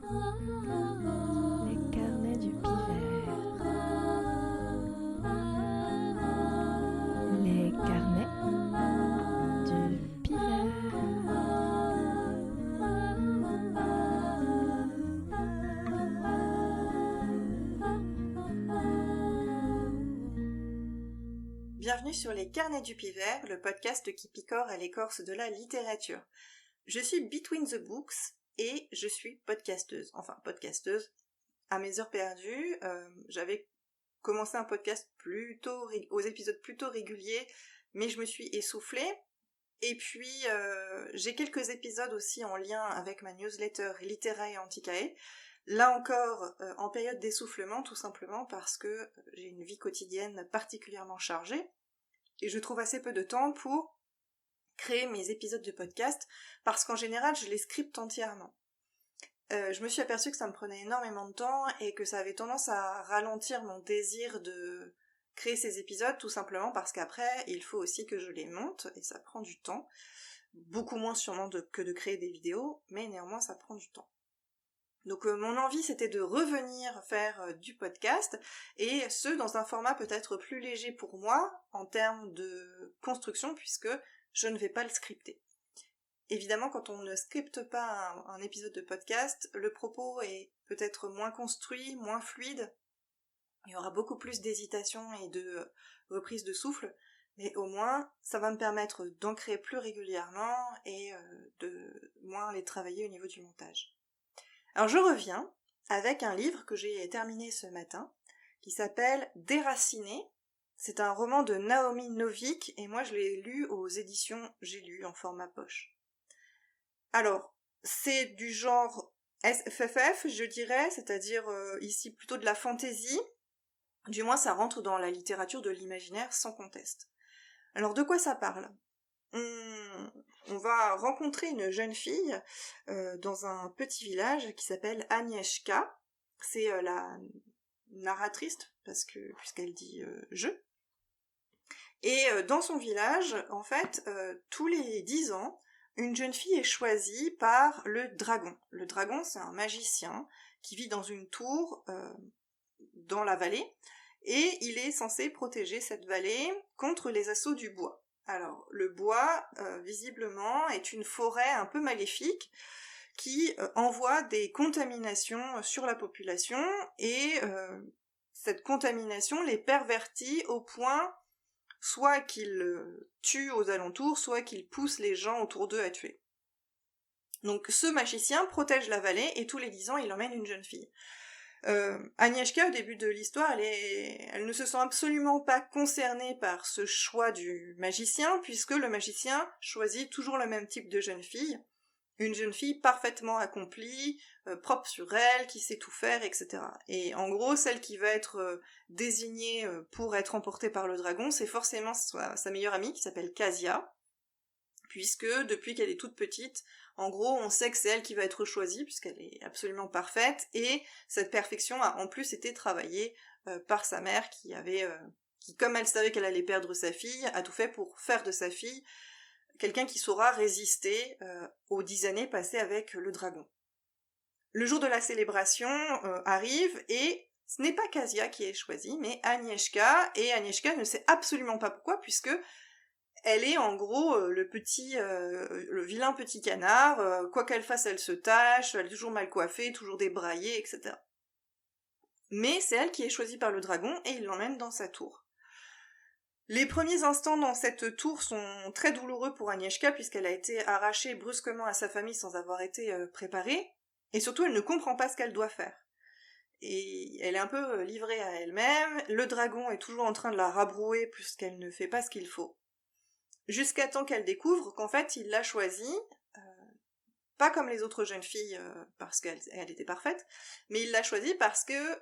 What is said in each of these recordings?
Les carnets du pivert. Les carnets du pivert. Bienvenue sur les Carnets du Pivert, le podcast qui picore à l'écorce de la littérature. Je suis Between the Books et je suis podcasteuse. Podcasteuse. À mes heures perdues, j'avais commencé un podcast aux épisodes plutôt réguliers, mais je me suis essoufflée. Et puis, j'ai quelques épisodes aussi en lien avec ma newsletter Literae Antiquae. Là encore, en période d'essoufflement, tout simplement parce que j'ai une vie quotidienne particulièrement chargée. Et je trouve assez peu de temps pour créer mes épisodes de podcast, parce qu'en général, je les scripte entièrement. Je me suis aperçue que ça me prenait énormément de temps, et que ça avait tendance à ralentir mon désir de créer ces épisodes, tout simplement parce qu'après, il faut aussi que je les monte, et ça prend du temps. Beaucoup moins sûrement que de créer des vidéos, mais néanmoins ça prend du temps. Donc mon envie c'était de revenir faire du podcast, et ce dans un format peut-être plus léger pour moi en termes de construction, puisque je ne vais pas le scripter. Évidemment, quand on ne scripte pas un épisode de podcast, le propos est peut-être moins construit, moins fluide, il y aura beaucoup plus d'hésitation et de reprise de souffle, mais au moins ça va me permettre d'en créer plus régulièrement et de moins les travailler au niveau du montage. Alors je reviens avec un livre que j'ai terminé ce matin, qui s'appelle Déraciné. C'est un roman de Naomi Novik, et moi je l'ai lu aux éditions J'ai lu en format poche. Alors, c'est du genre SFF, je dirais, c'est-à-dire ici plutôt de la fantaisie. Du moins ça rentre dans la littérature de l'imaginaire sans conteste. Alors de quoi ça parle ? On va rencontrer une jeune fille dans un petit village qui s'appelle Agnieszka. C'est la narratrice, puisqu'elle dit je. Et dans son village, en fait, tous les 10 ans, une jeune fille est choisie par le dragon. Le dragon, c'est un magicien qui vit dans une tour dans la vallée, et il est censé protéger cette vallée contre les assauts du bois. Alors, le bois, visiblement, est une forêt un peu maléfique qui envoie des contaminations sur la population, et cette contamination les pervertit au point soit qu'il tue aux alentours, soit qu'il pousse les gens autour d'eux à tuer. Donc ce magicien protège la vallée, et tous les 10 ans il emmène une jeune fille. Agnieszka, au début de l'histoire, elle ne se sent absolument pas concernée par ce choix du magicien, puisque le magicien choisit toujours le même type de jeune fille, une jeune fille parfaitement accomplie, propre sur elle, qui sait tout faire, etc. Et en gros, celle qui va être désignée pour être emportée par le dragon, c'est forcément sa meilleure amie, qui s'appelle Kasia, puisque depuis qu'elle est toute petite, en gros, on sait que c'est elle qui va être choisie, puisqu'elle est absolument parfaite, et cette perfection a en plus été travaillée par sa mère, qui, comme elle savait qu'elle allait perdre sa fille, a tout fait pour faire de sa fille quelqu'un qui saura résister aux 10 années passées avec le dragon. Le jour de la célébration arrive, et ce n'est pas Kasia qui est choisie, mais Agnieszka, et Agnieszka ne sait absolument pas pourquoi, puisque elle est en gros le vilain petit canard, quoi qu'elle fasse elle se tâche, elle est toujours mal coiffée, toujours débraillée, etc. Mais c'est elle qui est choisie par le dragon, et il l'emmène dans sa tour. Les premiers instants dans cette tour sont très douloureux pour Agnieszka, puisqu'elle a été arrachée brusquement à sa famille sans avoir été préparée, et surtout elle ne comprend pas ce qu'elle doit faire. Et elle est un peu livrée à elle-même, le dragon est toujours en train de la rabrouer puisqu'elle ne fait pas ce qu'il faut. Jusqu'à temps qu'elle découvre qu'en fait il l'a choisie, pas comme les autres jeunes filles parce qu'elle était parfaite, mais il l'a choisie parce que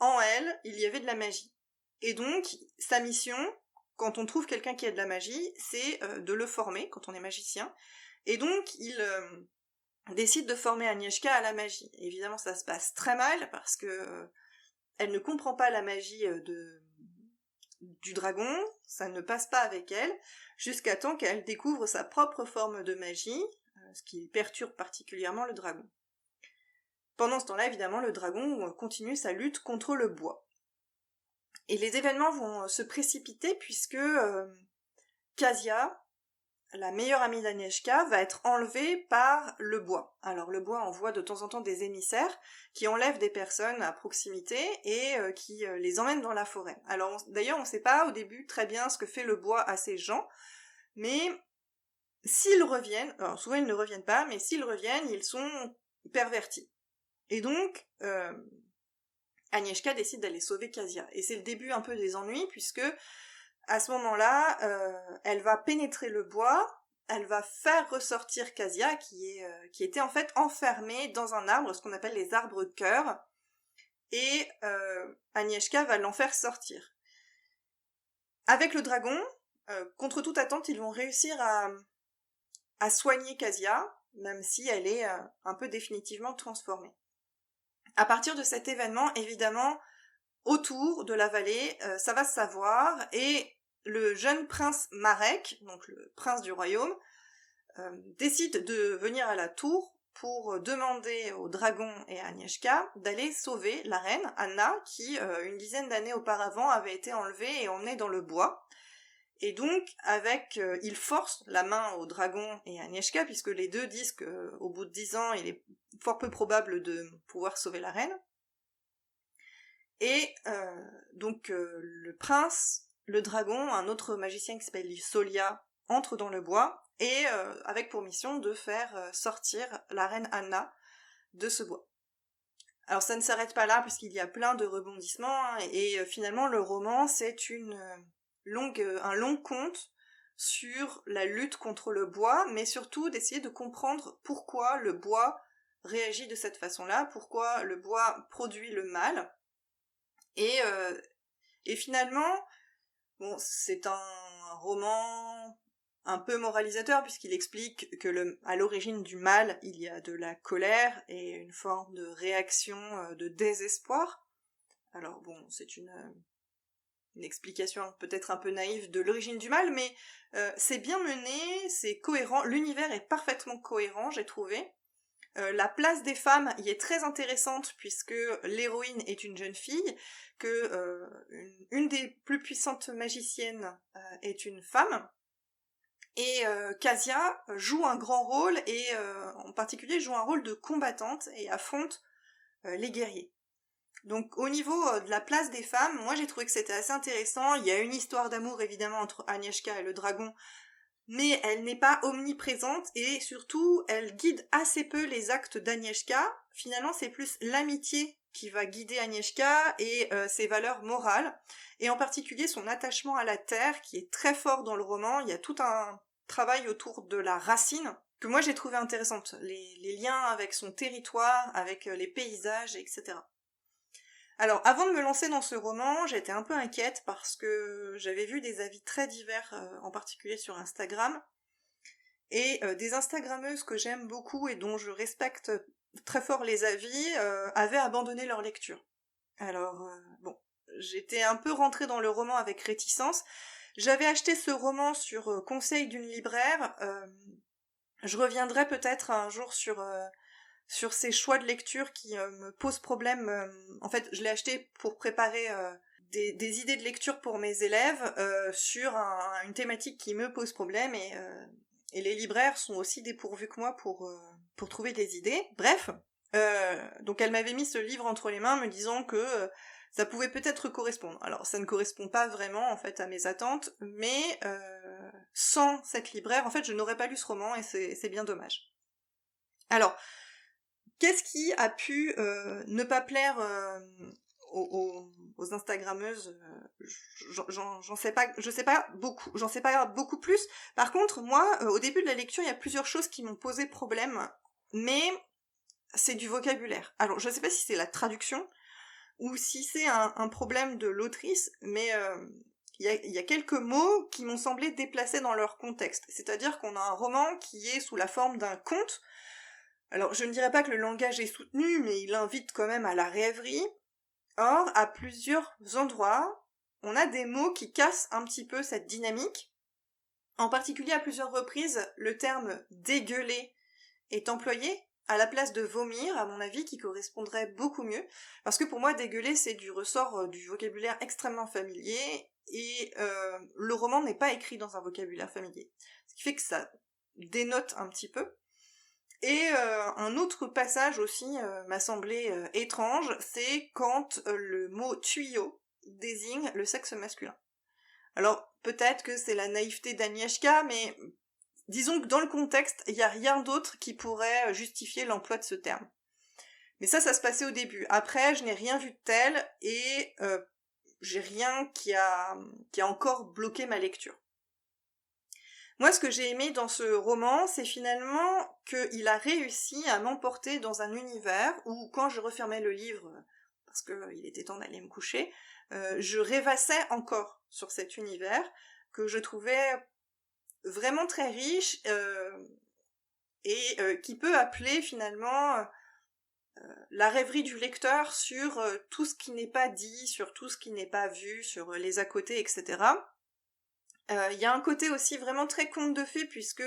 en elle, il y avait de la magie. Et donc, sa mission, quand on trouve quelqu'un qui a de la magie, c'est de le former, quand on est magicien. Et donc, il décide de former Agnieszka à la magie. Et évidemment, ça se passe très mal, parce que elle ne comprend pas la magie du dragon, ça ne passe pas avec elle, jusqu'à temps qu'elle découvre sa propre forme de magie, ce qui perturbe particulièrement le dragon. Pendant ce temps-là, évidemment, le dragon continue sa lutte contre le bois. Et les événements vont se précipiter puisque Kasia, la meilleure amie d'Agnieszka, va être enlevée par le bois. Alors le bois envoie de temps en temps des émissaires qui enlèvent des personnes à proximité et qui les emmènent dans la forêt. Alors d'ailleurs on ne sait pas au début très bien ce que fait le bois à ces gens, mais s'ils reviennent, alors souvent ils ne reviennent pas, mais s'ils reviennent, ils sont pervertis. Et donc Agnieszka décide d'aller sauver Kasia. Et c'est le début un peu des ennuis puisque à ce moment-là, elle va pénétrer le bois, elle va faire ressortir Kasia, qui était en fait enfermée dans un arbre, ce qu'on appelle les arbres cœurs, et Agnieszka va l'en faire sortir. Avec le dragon, contre toute attente, ils vont réussir à soigner Kasia, même si elle est un peu définitivement transformée. À partir de cet événement, évidemment, autour de la vallée, ça va se savoir, et le jeune prince Marek, donc le prince du royaume, décide de venir à la tour pour demander au dragon et à Agnieszka d'aller sauver la reine, Anna, qui, une dizaine d'années auparavant, avait été enlevée et emmenée dans le bois. Et donc, il force la main au dragon et à Agnieszka, puisque les deux disent qu'au bout de 10 ans, il est fort peu probable de pouvoir sauver la reine. Et donc, le prince, le dragon, un autre magicien qui s'appelle Solia, entre dans le bois, et avec pour mission de faire sortir la reine Anna de ce bois. Alors ça ne s'arrête pas là, puisqu'il y a plein de rebondissements, hein, et finalement le roman, c'est un long conte sur la lutte contre le bois, mais surtout d'essayer de comprendre pourquoi le bois réagit de cette façon-là, pourquoi le bois produit le mal. Et finalement, bon, c'est un roman un peu moralisateur puisqu'il explique que à l'origine du mal, il y a de la colère et une forme de réaction de désespoir. Alors bon, c'est une explication peut-être un peu naïve de l'origine du mal, mais c'est bien mené, c'est cohérent, l'univers est parfaitement cohérent, j'ai trouvé. La place des femmes y est très intéressante puisque l'héroïne est une jeune fille, que une des plus puissantes magiciennes est une femme, et Kasia joue un grand rôle, et en particulier joue un rôle de combattante et affronte les guerriers. Donc au niveau de la place des femmes, moi j'ai trouvé que c'était assez intéressant. Il y a une histoire d'amour évidemment entre Agnieszka et le dragon, mais elle n'est pas omniprésente, et surtout elle guide assez peu les actes d'Agnieszka. Finalement c'est plus l'amitié qui va guider Agnieszka et ses valeurs morales, et en particulier son attachement à la terre qui est très fort dans le roman. Il y a tout un travail autour de la racine que moi j'ai trouvé intéressante, les liens avec son territoire, avec les paysages, etc. Alors, avant de me lancer dans ce roman, j'étais un peu inquiète parce que j'avais vu des avis très divers, en particulier sur Instagram, et des Instagrammeuses que j'aime beaucoup et dont je respecte très fort les avis, avaient abandonné leur lecture. Alors, bon, j'étais un peu rentrée dans le roman avec réticence. J'avais acheté ce roman sur conseil d'une libraire. Je reviendrai peut-être un jour sur ces choix de lecture qui me posent problème. En fait, je l'ai acheté pour préparer des idées de lecture pour mes élèves sur une thématique qui me pose problème, et les libraires sont aussi dépourvus que moi pour trouver des idées. Bref, donc elle m'avait mis ce livre entre les mains me disant que ça pouvait peut-être correspondre. Alors ça ne correspond pas vraiment en fait à mes attentes, mais sans cette libraire, en fait je n'aurais pas lu ce roman, et c'est bien dommage. Alors, qu'est-ce qui a pu ne pas plaire aux Instagrammeuses? J'en sais pas beaucoup plus. Par contre, moi, au début de la lecture, il y a plusieurs choses qui m'ont posé problème, mais c'est du vocabulaire. Alors, je sais pas si c'est la traduction ou si c'est un problème de l'autrice, mais il y a quelques mots qui m'ont semblé déplacés dans leur contexte. C'est-à-dire qu'on a un roman qui est sous la forme d'un conte. Alors, je ne dirais pas que le langage est soutenu, mais il invite quand même à la rêverie. Or, à plusieurs endroits, on a des mots qui cassent un petit peu cette dynamique. En particulier, à plusieurs reprises, le terme « dégueuler » est employé. à la place de vomir, à mon avis, qui correspondrait beaucoup mieux, parce que pour moi, dégueuler, c'est du ressort du vocabulaire extrêmement familier, et le roman n'est pas écrit dans un vocabulaire familier. Ce qui fait que ça dénote un petit peu. Et un autre passage aussi m'a semblé étrange, c'est quand le mot tuyau désigne le sexe masculin. Alors, peut-être que c'est la naïveté d'Agnieszka, mais disons que dans le contexte, il n'y a rien d'autre qui pourrait justifier l'emploi de ce terme. Mais ça se passait au début. Après, je n'ai rien vu de tel, et j'ai rien qui a encore bloqué ma lecture. Moi, ce que j'ai aimé dans ce roman, c'est finalement qu'il a réussi à m'emporter dans un univers où, quand je refermais le livre, parce qu'il était temps d'aller me coucher, je rêvassais encore sur cet univers que je trouvais vraiment très riche et qui peut appeler finalement la rêverie du lecteur sur tout ce qui n'est pas dit, sur tout ce qui n'est pas vu, sur les à-côtés, etc. Il y a un côté aussi vraiment très conte de fées, puisque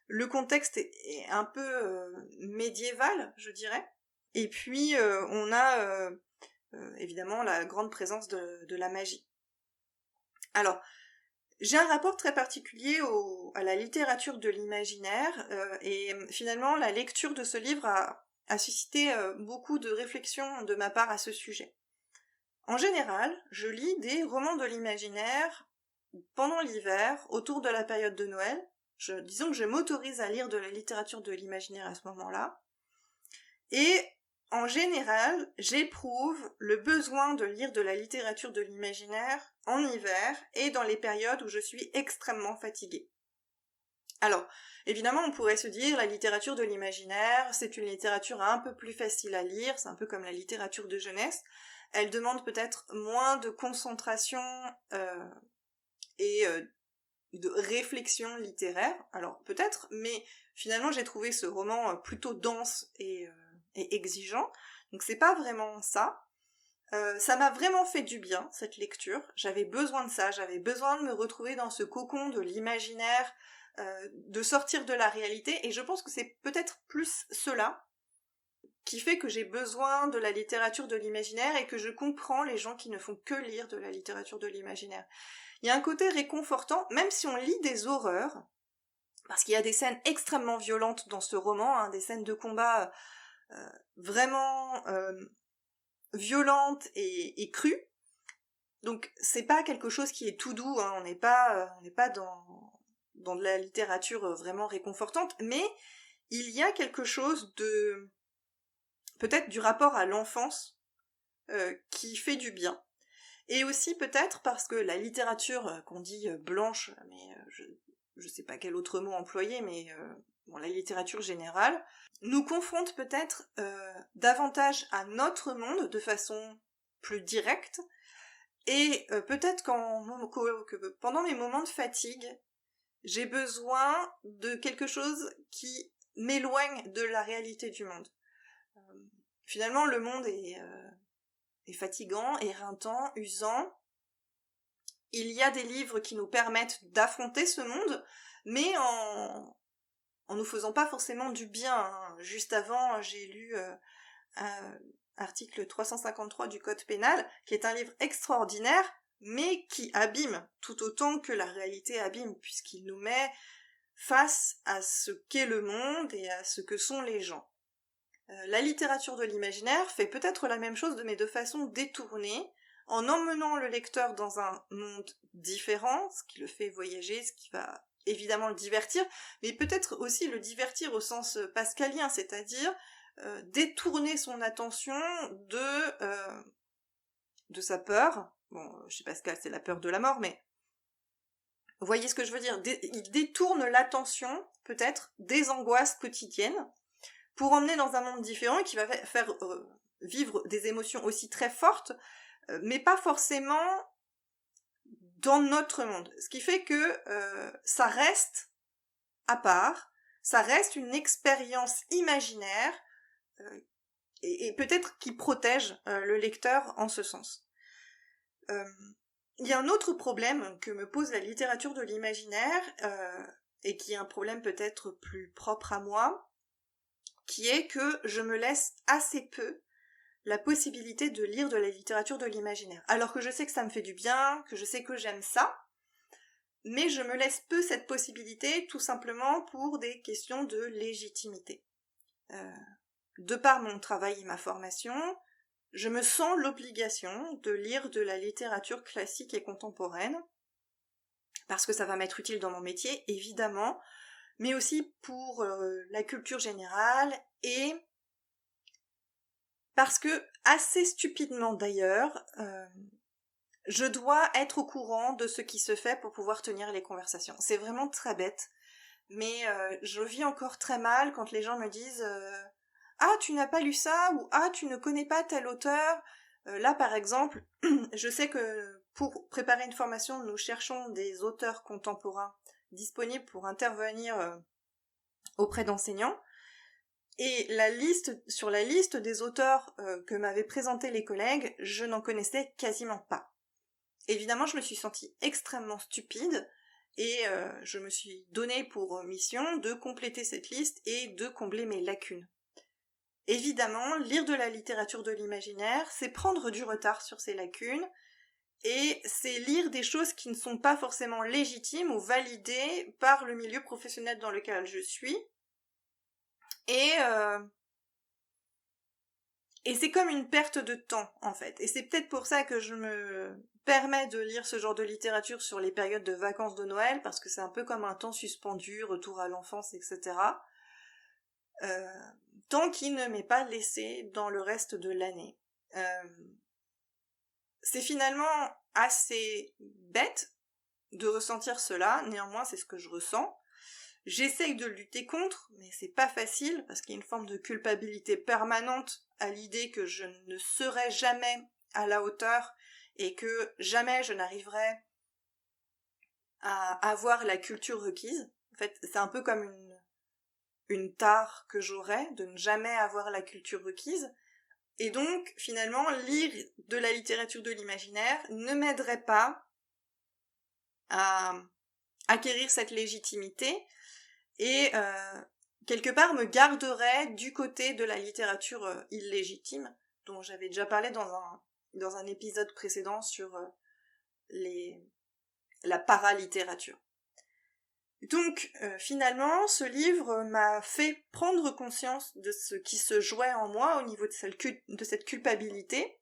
le contexte est un peu médiéval, je dirais. Et puis on a évidemment la grande présence de la magie. Alors, j'ai un rapport très particulier à la littérature de l'imaginaire, et finalement la lecture de ce livre a suscité beaucoup de réflexions de ma part à ce sujet. En général, je lis des romans de l'imaginaire pendant l'hiver, autour de la période de Noël. Disons que je m'autorise à lire de la littérature de l'imaginaire à ce moment-là. Et en général, j'éprouve le besoin de lire de la littérature de l'imaginaire en hiver et dans les périodes où je suis extrêmement fatiguée. Alors, évidemment, on pourrait se dire la littérature de l'imaginaire, c'est une littérature un peu plus facile à lire, c'est un peu comme la littérature de jeunesse. Elle demande peut-être moins de concentration et de réflexion littéraire. Alors, peut-être, mais finalement, j'ai trouvé ce roman plutôt dense et exigeant, donc c'est pas vraiment ça. Ça m'a vraiment fait du bien, cette lecture. J'avais besoin de ça, j'avais besoin de me retrouver dans ce cocon de l'imaginaire, de sortir de la réalité, et je pense que c'est peut-être plus cela qui fait que j'ai besoin de la littérature de l'imaginaire et que je comprends les gens qui ne font que lire de la littérature de l'imaginaire. Il y a un côté réconfortant, même si on lit des horreurs, parce qu'il y a des scènes extrêmement violentes dans ce roman, hein, des scènes de combat vraiment violentes et crues. Donc c'est pas quelque chose qui est tout doux, hein, on n'est pas dans de la littérature vraiment réconfortante, mais il y a quelque chose de peut-être du rapport à l'enfance qui fait du bien. Et aussi peut-être parce que la littérature qu'on dit blanche, mais je sais pas quel autre mot employer, mais la littérature générale, nous confronte peut-être davantage à notre monde de façon plus directe, et peut-être que pendant mes moments de fatigue, j'ai besoin de quelque chose qui m'éloigne de la réalité du monde. Finalement, le monde est fatigant, éreintant, usant. Il y a des livres qui nous permettent d'affronter ce monde, mais en nous faisant pas forcément du bien, hein. Juste avant, j'ai lu article 353 du Code pénal, qui est un livre extraordinaire, mais qui abîme tout autant que la réalité abîme, puisqu'il nous met face à ce qu'est le monde et à ce que sont les gens. La littérature de l'imaginaire fait peut-être la même chose, mais de façon détournée, en emmenant le lecteur dans un monde différent, ce qui le fait voyager, ce qui va évidemment le divertir, mais peut-être aussi le divertir au sens pascalien, c'est-à-dire détourner son attention de sa peur. Bon, chez Pascal, c'est la peur de la mort, mais vous voyez ce que je veux dire. Il détourne l'attention, peut-être, des angoisses quotidiennes, pour emmener dans un monde différent et qui va faire vivre des émotions aussi très fortes, mais pas forcément dans notre monde. Ce qui fait que ça reste à part, ça reste une expérience imaginaire et peut-être qui protège le lecteur en ce sens. Il y a un autre problème que me pose la littérature de l'imaginaire, et qui est un problème peut-être plus propre à moi, qui est que je me laisse assez peu la possibilité de lire de la littérature de l'imaginaire. Alors que je sais que ça me fait du bien, que je sais que j'aime ça, mais je me laisse peu cette possibilité tout simplement pour des questions de légitimité. De par mon travail et ma formation, je me sens l'obligation de lire de la littérature classique et contemporaine, parce que ça va m'être utile dans mon métier, évidemment, mais aussi pour la culture générale et parce que, assez stupidement d'ailleurs, je dois être au courant de ce qui se fait pour pouvoir tenir les conversations. C'est vraiment très bête, mais je vis encore très mal quand les gens me disent ah, tu n'as pas lu ça » ou « Ah, tu ne connais pas tel auteur ». Là, par exemple, je sais que pour préparer une formation, nous cherchons des auteurs contemporains disponibles pour intervenir auprès d'enseignants. Et sur la liste des auteurs que m'avaient présenté les collègues, je n'en connaissais quasiment pas. Évidemment, je me suis sentie extrêmement stupide et je me suis donné pour mission de compléter cette liste et de combler mes lacunes. Évidemment, lire de la littérature de l'imaginaire, c'est prendre du retard sur ces lacunes et c'est lire des choses qui ne sont pas forcément légitimes ou validées par le milieu professionnel dans lequel je suis. Et c'est comme une perte de temps, en fait. Et c'est peut-être pour ça que je me permets de lire ce genre de littérature sur les périodes de vacances de Noël, parce que c'est un peu comme un temps suspendu, retour à l'enfance, etc. Tant qu'il ne m'est pas laissé dans le reste de l'année. C'est finalement assez bête de ressentir cela, néanmoins c'est ce que je ressens. J'essaye de lutter contre, mais c'est pas facile, parce qu'il y a une forme de culpabilité permanente à l'idée que je ne serai jamais à la hauteur et que jamais je n'arriverai à avoir la culture requise. En fait, c'est un peu comme une tare que j'aurais de ne jamais avoir la culture requise. Et donc, finalement, lire de la littérature de l'imaginaire ne m'aiderait pas à acquérir cette légitimité et quelque part me garderait du côté de la littérature illégitime, dont j'avais déjà parlé dans un épisode précédent sur la paralittérature. Donc, finalement, ce livre m'a fait prendre conscience de ce qui se jouait en moi au niveau de cette culpabilité,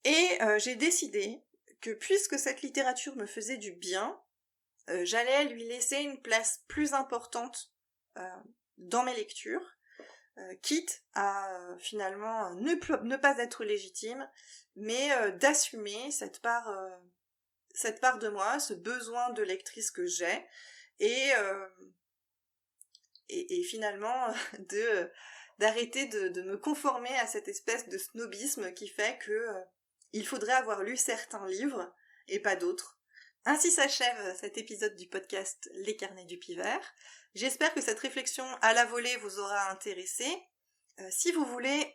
et j'ai décidé que puisque cette littérature me faisait du bien, j'allais lui laisser une place plus importante dans mes lectures, quitte à finalement ne pas être légitime, mais d'assumer cette part de moi, ce besoin de lectrice que j'ai, et finalement d'arrêter de me conformer à cette espèce de snobisme qui fait que il faudrait avoir lu certains livres et pas d'autres. Ainsi s'achève cet épisode du podcast Les Carnets du Pivert. J'espère que cette réflexion à la volée vous aura intéressé. Si vous voulez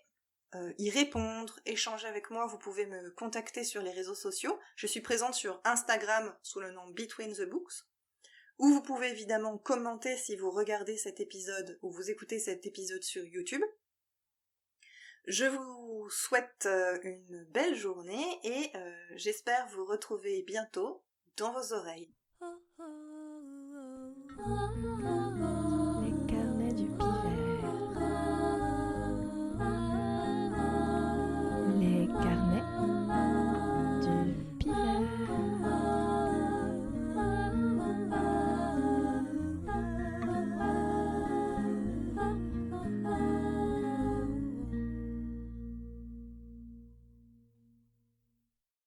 y répondre, échanger avec moi, vous pouvez me contacter sur les réseaux sociaux. Je suis présente sur Instagram sous le nom Between the Books, où vous pouvez évidemment commenter si vous regardez cet épisode ou vous écoutez cet épisode sur YouTube. Je vous souhaite une belle journée et j'espère vous retrouver bientôt dans vos oreilles.